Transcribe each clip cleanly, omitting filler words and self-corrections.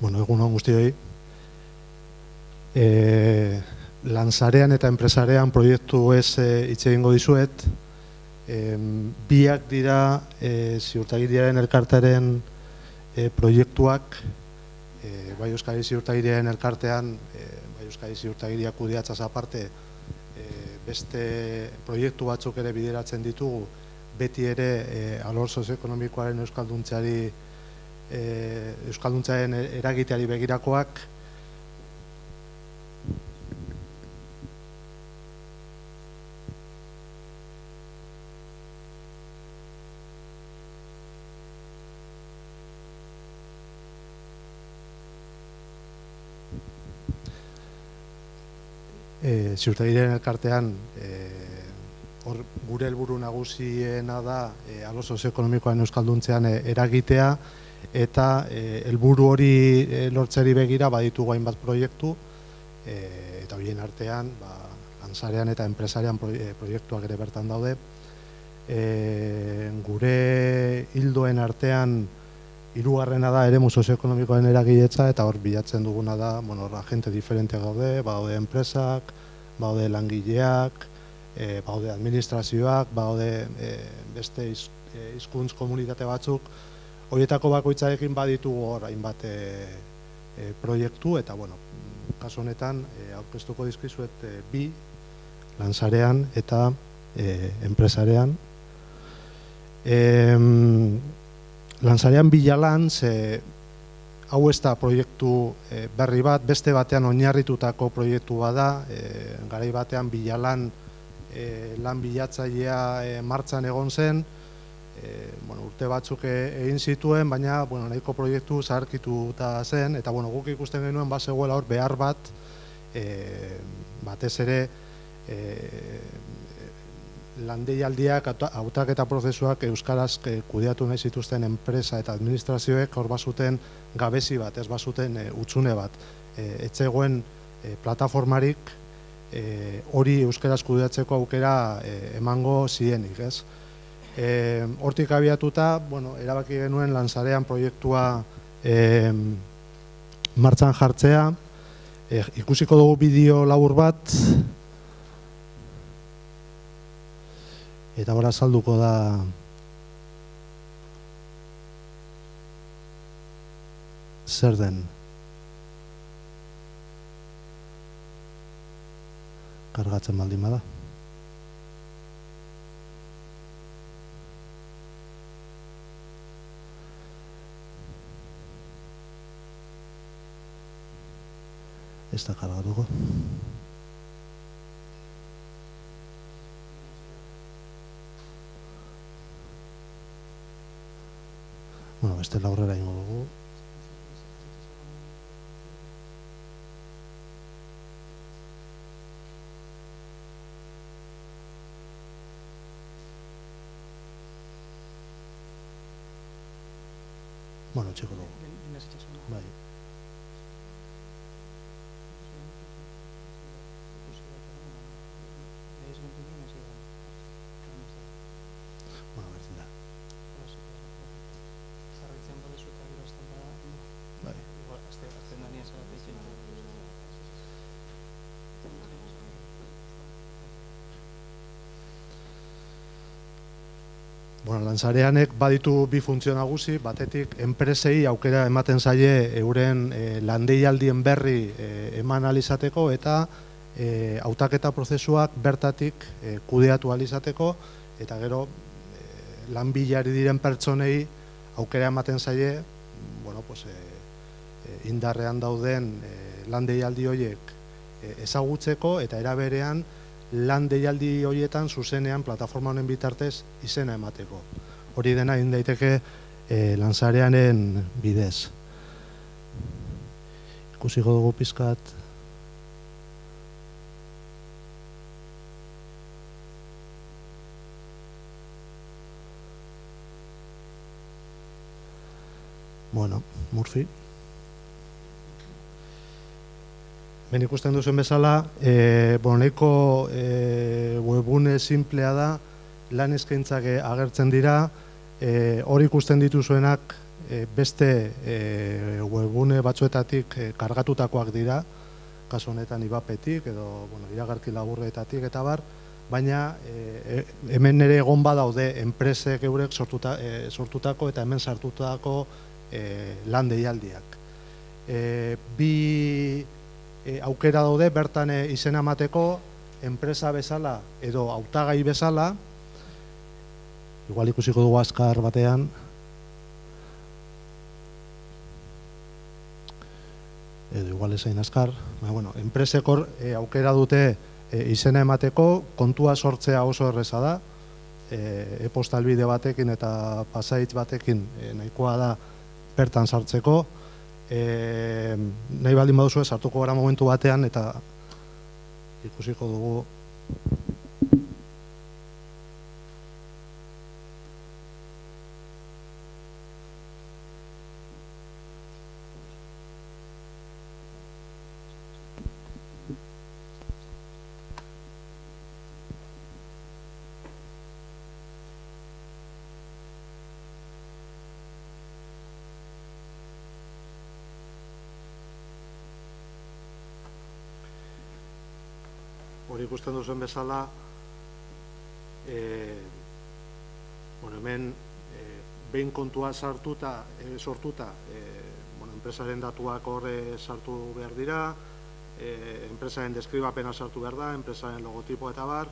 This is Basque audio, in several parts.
Egun on guztioi. Lansarean eta enpresarean proiektu ez hitz egingo dizuet. Biak dira ziurtagiriaren elkartearen proiektuak, bai Euskadi Ziurtagiriaren elkartean, bai Euskadi Ziurtagiria kudeatzaz aparte, beste proiektu batzuk ere bideratzen ditugu, beti ere alor sozioekonomikoaren euskalduntzearen eragiteari begirakoak. Ziurtagiriaren elkartean gure helburu nagusiena da alor sozioekonomikoaren euskalduntzean eragitea, eta helburu hori lortzeari begira baditugu hainbat proiektu, eta horien artean lansarean eta enpresarean proiektuak ere bertan daude. Gure ildoen artean hirugarrena da eremu sozioekonomikoaren eragiletza, eta hor bilatzen duguna da, agente diferenteak daude, badaude enpresak, badaude langileak, badaude administrazioak, badaude beste hizkuntz komunitate batzuk. Horietako bakoitzarekin baditugu hor hainbat proiektu, eta kasu honetan aurkeztuko dizkizuet bi, lansarean eta enpresarean. Lansarean bilalan, hau ez da proiektu berri bat, beste batean oinarritutako proiektu bada, garai batean bilalan lan bilatzailea martxan egon zen, urte batzuk egin zituen, baina nahiko proiektu zaharkituta zen, eta guk ikusten genuen bazegoela hor behar bat, batez ere landeialdiak, hautaketa prozesuak euskaraz kudeatu nahi zituzten enpresa eta administrazioek hor bazuten gabezi bat, ez bazuten hutsune bat. Ez zegoen plataformarik hori euskaraz kudeatzeko aukera emango zienik, ez? Hortik abiatuta, erabaki genuen lansarean proiektua martxan jartzea. Ikusiko dugu bideo labur bat, eta hor azalduko da zer den. Kargatzen baldin bada. Ez da kargatuko. Beste aurrera ingo dugu. Txeko dugu. Bai. Bertzen da. Lansareanek baditu bi funtzio nagusi, batetik enpresei aukera ematen zaie euren landeialdien berri eman alizateko, eta hautaketa prozesuak bertatik kudeatu alizateko, eta gero lan bilari diren pertsonei aukera ematen zaie indarrean dauden landeialdi horiek ezagutzeko, eta era berean lan deialdi horietan zuzenean plataforma honen bitartez izena emateko. Hori dena egin daiteke lansareanen bidez. Ikusiko dugu pizkat. Murphy. Ben ikusten duzuen bezala, nahiko webgune simplea da, lan eskaintzak agertzen dira, hor ikusten dituzuenak beste webgune batzuetatik kargatutakoak dira, kasu honetan ibapetik edo iragarki laburretatik eta bar, baina hemen ere egon badaude enpresek eurek sortutako eta hemen sartutako lan deialdiak. Bi aukera daude bertan izena emateko, enpresa bezala edo hautagai bezala, igual ikusiko dugu azkar batean, edo igual ezain azkar, enpresekor aukera dute izena emateko, kontua sortzea oso erreza da, e-postalbide batekin eta pasaitz batekin nahikoa da bertan sartzeko, nahi baldin baduzu sartuko gara momentu batean eta ikusiko dugu. Hori ikusten duzuen bezala, hemen behin kontua sortuta, enpresaren datuak horre sartu behar dira, enpresaren deskribapena sartu behar da, enpresaren logotipo eta bar.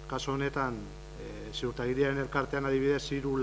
Kasu honetan, ziurtagiriaren elkartean adibidez, 3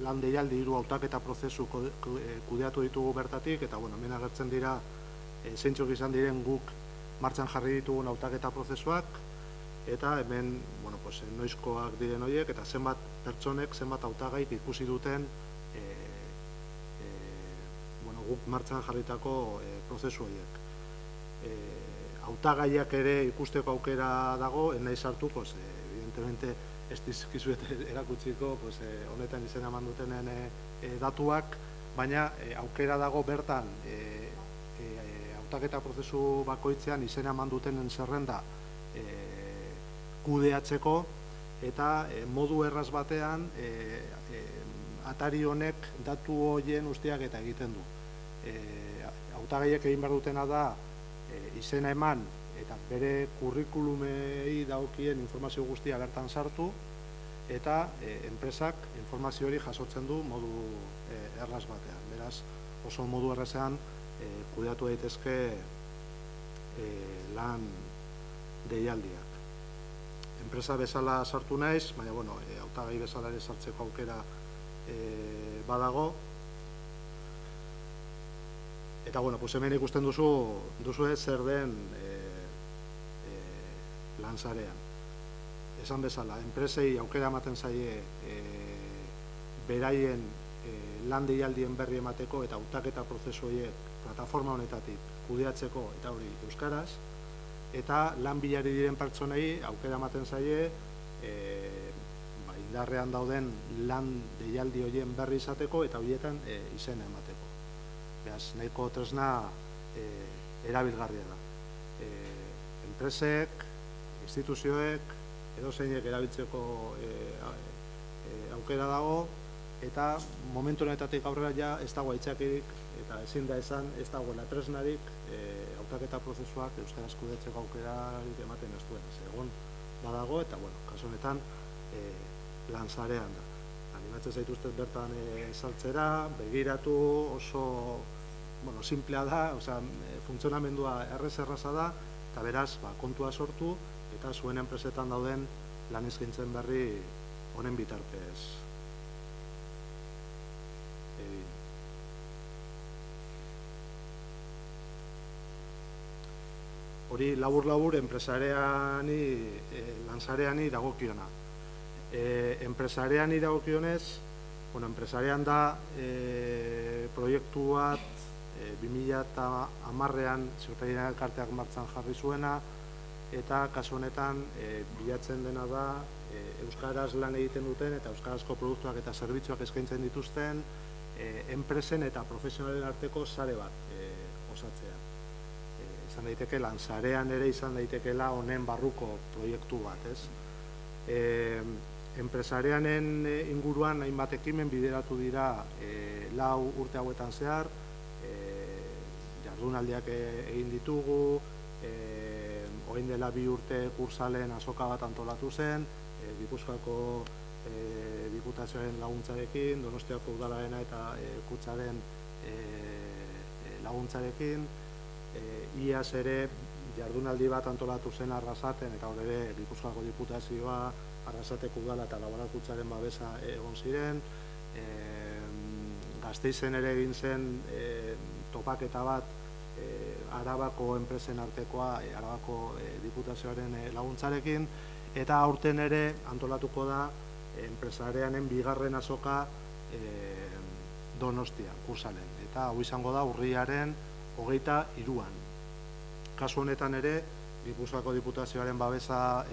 lan deialdi, 3 hautaketa prozesu kudeatu ditugu bertatik, eta hemen agertzen dira zeintzuk izan diren guk martxan jarri ditugun hautaketa prozesuak, eta hemen noizkoak diren horiek, eta zenbat pertsonek, zenbat hautagaik ikusi duten guk martxan jarritako prozesu horiek. Hautagaiak ere ikusteko aukera dago, nahi sartuko, evidentemente ez dizkizuet erakutsiko honetan izena eman dutenen datuak, baina aukera dago bertan hautaketa prozesu bakoitzean izena eman dutenen zerrenda kudeatzeko, eta modu erraz batean atari honek datu horien usteak eta egiten du. Hautagaiek egin behar dutena da izena eman eta bere kurrikulumei dagokien informazio guztia bertan sartu, eta enpresak informazio hori jasotzen du modu erraz batean. Beraz, oso modu errazean kudeatu daitezke lan deialdiak. Enpresa bezala sartu naiz, baina hautagai bezala ere sartzeko aukera badago. Eta hemen ikusten duzu zer den lansarean. Esan bezala, enpresei aukera ematen zaie beraien lan deialdien berri emateko eta hautaketa prozesu horiek plataforma honetatik kudeatzeko eta hori euskaraz, eta lan bilari diren pertsonei aukera ematen zaie indarrean dauden lan deialdi horien berri izateko eta horietan izena emateko. Beraz, nahiko tresna erabilgarria da. Enpresek, instituzioek, edozeinek erabiltzeko aukera dago, eta momentu honetatik aurrera ja ez dago aitzakirik eta ezin da esan ez dagoela tresnarik hautaketa prozesuak euskaraz kudeatzeko aukerarik ematen ez duen. Egon badago eta, kasu honetan lansarean da. Animatzen zaituztet bertan saltzera, begiratu, oso simplea da, funtzionamendua erraza da, eta beraz, kontua sortu eta zuen enpresetan dauden lan eskaintzen berri honen bitartez. Hori labur-labur enpresareani, lansareani dagokiona. Enpresareani dagokionez, enpresarean da proiektu bat 2010an ziurtagiriaren elkarteak martxan jarri zuena, eta kasu honetan bilatzen dena da euskaraz lan egiten duten eta euskarazko produktuak eta zerbitzuak eskaintzen dituzten enpresen eta profesionalen arteko sare bat osatzea. Izan daiteke lansarean ere izan daitekeela honen barruko proiektu bat, ez? Enpresarianen inguruan hainbat ekimen bideratu dira 4 urte hauetan zehar, jardunaldiak egin ditugu, orain dela 2 urte kursalen azoka bat antolatu zen, Gipuzkoako Diputazioaren laguntzarekin, Donostiako Udalarena eta Kutxaren laguntzarekin, iaz ere jardunaldi bat antolatu zen Arrasaten, eta hor ere Gipuzkoako Diputazioa, Arrasateko Udala eta Laboral Kutxaren babesa egon ziren, Gasteizen ere egin zen topaketa bat Arabako enpresen artekoa, Arabako Diputazioaren laguntzarekin, eta aurten ere antolatuko da enpresarianen 2. azoka Donostian, Kursalen, eta hau izango da urriaren 23an. Kasu honetan ere, Gipuzkoako Diputazioaren babesa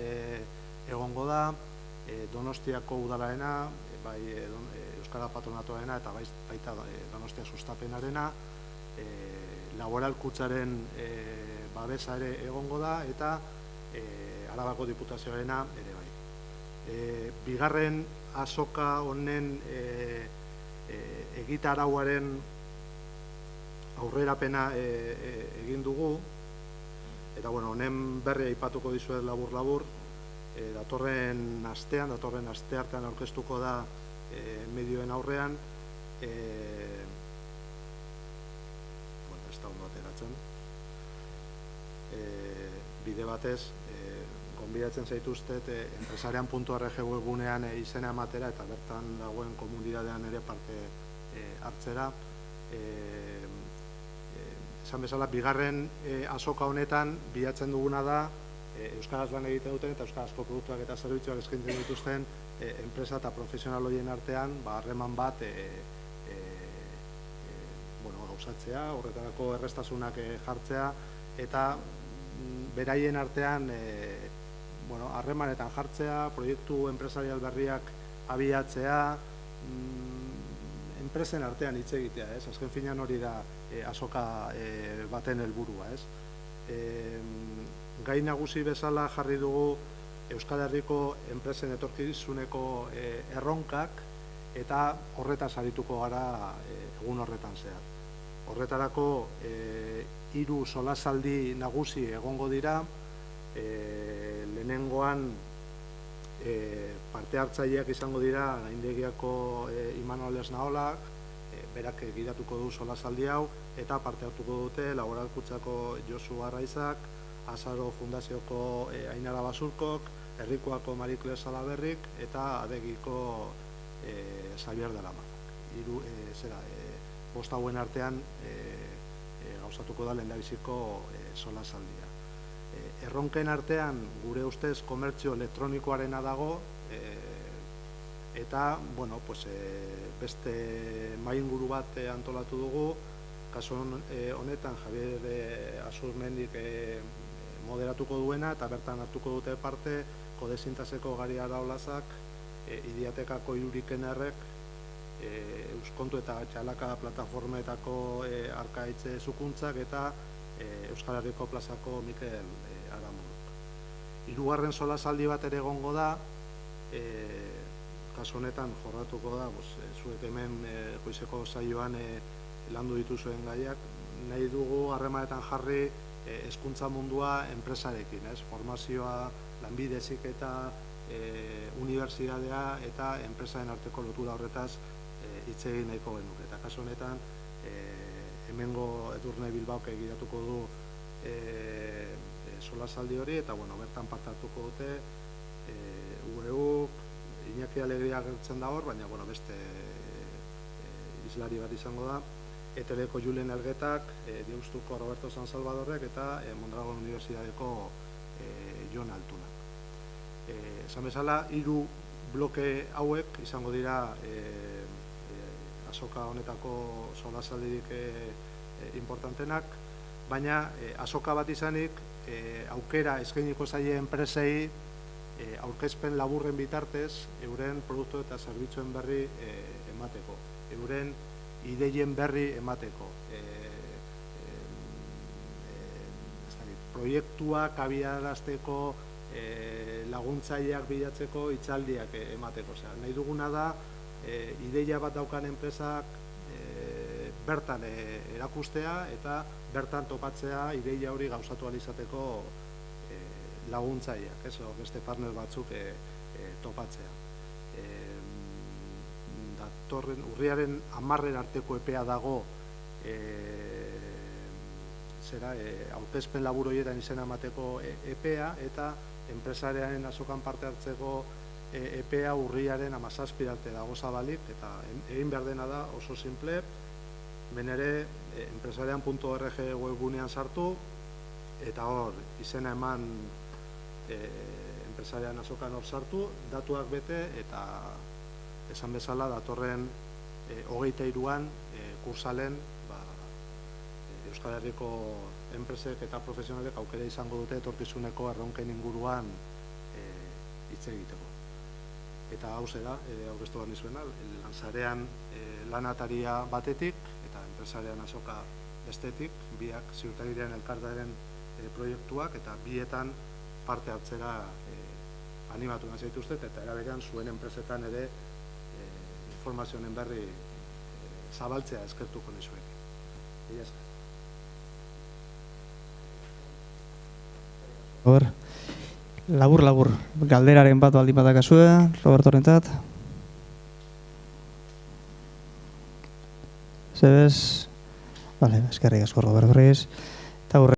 egongo da, Donostiako Udalarena, bai Euskara Patronatoarena eta baita Donostia Sustapenarena, Laboral Kutxaren babesa ere egongo da, eta Arabako Diputazioarena ere bai. 2. azoka honen egitarauaren aurrerapena egin dugu, eta honen berri aipatuko dizuet labur-labur. Datorren asteartean aurkeztuko da medioen aurrean, ez da ondo ateratzen, bide batez, gonbidatzen zaituztet enpresarian.org webgunean izena ematera eta bertan dagoen komunitatean ere parte hartzera. Esan bezala, 2. azoka honetan bilatzen duguna da euskaraz lan egiten duten eta euskarazko produktuak eta zerbitzuak eskaintzen dituzten enpresa eta profesional horien artean harreman bat gauzatzea, horretarako errestasunak jartzea, eta beraien artean harremanetan jartzea, proiektu enpresarial berriak abiatzea, enpresen artean hitz egitea, azken finean hori da azoka baten helburua. Gai nagusi bezala jarri dugu Euskal Herriko enpresen etorkizuneko erronkak, eta horretaz arituko gara egun horretan zehar. Horretarako 3 solasaldi nagusi egongo dira. Lehenengoan parte hartzaileak izango dira Gaindegiako Imanol Esnaolak, berak gidatuko du solasaldi hau, eta parte hartuko dute Laboral Kutxako Josu Arraizak, Azaro Fundazioko Ainara Basurkok, Herrikoako Marikles Salaberrik eta Adegiko Xabier de la Mar. 5 hauen artean gauzatuko da lehendabiziko solasaldia. Erronken artean gure ustez komertzio elektronikoarena dago, eta beste mainguru bat antolatu dugu. Kasu honetan Javier Azurmendik moderatuko duena, eta bertan hartuko dute parte Kodesintaseko Gari Araolazak, Idiatekako Irurikenerrek, Euskontu eta Txalaka plataformetako Arkaitze Zukuntzak eta Euskal Herriko Plazako Mikel Aramuruk. 3. solasaldi bat ere egongo da, kasu honetan jorratuko da, zuek hemen goizeko saioan landu dituzuen gaiak, nahi dugu harremanetan jarri hezkuntza mundua enpresarekin, formazioa, lanbide heziketa, unibertsitatea eta enpresaren arteko lotura horretaz hitz egin nahiko genuke. Eta kasu honetan, hemengo Edurne Bilbaok egitatuko du solasaldi hori, eta bertan parte hartuko dute UEU, Iñaki Alegria gertzen da hor, baina beste islari bat izango da, ETB-ko Julien Elgetak, Deustuko Roberto San Salvadorrek eta Mondragon Unibertsitateko Jon Altunak. Esan bezala, 3 bloke hauek izango dira azoka honetako solasaldirik importantenak, baina azoka bat izanik aukera eskainiko zaie enpresei aurkezpen laburren bitartez euren produktu eta zerbitzuen berri emateko, euren ideien berri emateko, proiektuak abiarazteko laguntzaileak bilatzeko hitzaldiak emateko. Nahi duguna da, ideia bat daukan enpresak bertan erakustea eta bertan topatzea ideia hori gauzatu alizateko laguntzaileak, beste partner batzuk topatzea. Datorren urriaren 10 arteko epea dago aurkezpen labur horietan izena emateko epea, eta enpresariaren azokan parte hartzeko epea urriaren 17 arte dago zabalik, eta egin behar dena da oso simple, benere enpresarian.org webgunean sartu, eta hor izena eman enpresarian azokan hor sartu, datuak bete, eta esan bezala datorren 23an kursalen Euskal Herriko enpresek eta profesionalek aukera izango dute etorkizuneko erronken inguruan hitz egiteko. Eta hau zera, aurkeztu behar nizuena, Lansarean lanataria batetik eta enpresarian azoka bestetik, biak ziurtagirian elkartearen proiektuak, eta bietan parte hartzera animatu nahi zaituztet, eta eraberean zuen enpresetan ere informazioen berri zabaltzea eskertuko nizuek. Egia esker. Labur, galderaren bat baldin badakazue, Roberto rentzat. Zebez? Bale, eskerrik asko, Roberto Riz. Eta